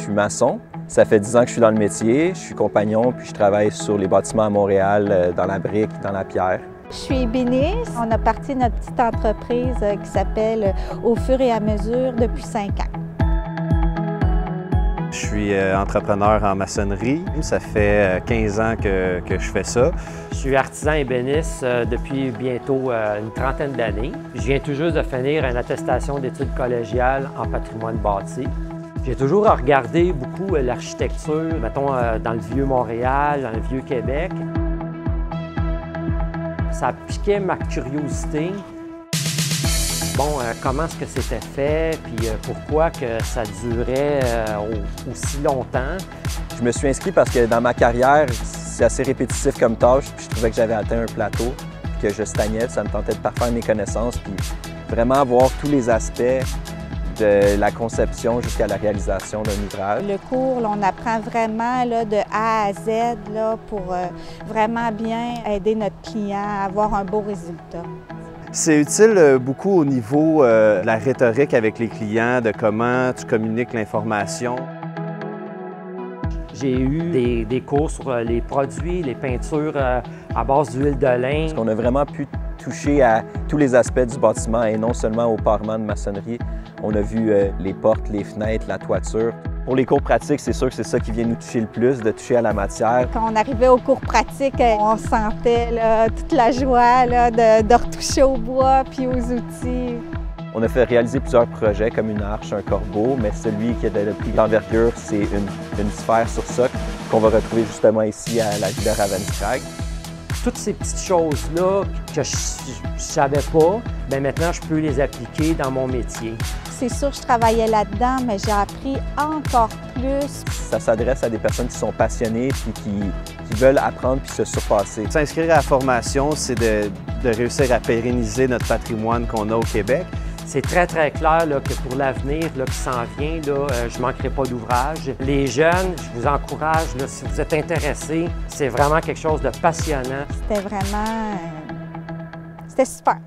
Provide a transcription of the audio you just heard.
suis maçon. Ça fait 10 ans que je suis dans le métier. Je suis compagnon, puis je travaille sur les bâtiments à Montréal, dans la brique, dans la pierre. Je suis ébéniste. On a parti notre petite entreprise qui s'appelle Au fur et à mesure depuis 5 ans. Je suis entrepreneur en maçonnerie. Ça fait 15 ans que je fais ça. Je suis artisan ébéniste depuis bientôt une trentaine d'années. Je viens tout juste de finir une attestation d'études collégiales en patrimoine bâti. J'ai toujours regardé beaucoup l'architecture, mettons dans le vieux Montréal, dans le vieux Québec. Ça piquait ma curiosité. Bon, comment est-ce que c'était fait, puis pourquoi que ça durait aussi longtemps? Je me suis inscrit parce que dans ma carrière, c'est assez répétitif comme tâche, puis je trouvais que j'avais atteint un plateau, puis que je stagnais, ça me tentait de parfaire mes connaissances, puis vraiment voir tous les aspects de la conception jusqu'à la réalisation d'un ouvrage. Le cours, là, on apprend vraiment là, de A à Z là, pour vraiment bien aider notre client à avoir un beau résultat. C'est utile beaucoup au niveau de la rhétorique avec les clients, de comment tu communiques l'information. J'ai eu des cours sur les produits, les peintures à base d'huile de lin. Parce qu'on a vraiment pu toucher à tous les aspects du bâtiment et non seulement au parement de maçonnerie. On a vu les portes, les fenêtres, la toiture. Pour les cours pratiques, c'est sûr que c'est ça qui vient nous toucher le plus, de toucher à la matière. Quand on arrivait aux cours pratiques, on sentait là, toute la joie là, de retoucher au bois puis aux outils. On a fait réaliser plusieurs projets comme une arche, un corbeau, mais celui qui avait le plus d'envergure, c'est une sphère sur socle qu'on va retrouver justement ici à la villa Ravenscrag. Toutes ces petites choses-là que je ne savais pas, bien maintenant je peux les appliquer dans mon métier. C'est sûr que je travaillais là-dedans, mais j'ai appris encore plus. Ça s'adresse à des personnes qui sont passionnées et qui veulent apprendre puis se surpasser. S'inscrire à la formation, c'est de réussir à pérenniser notre patrimoine qu'on a au Québec. C'est très, très clair là, que pour l'avenir qui s'en vient, là, je ne manquerai pas d'ouvrage. Les jeunes, je vous encourage, là, si vous êtes intéressés, c'est vraiment quelque chose de passionnant. C'était vraiment... c'était super.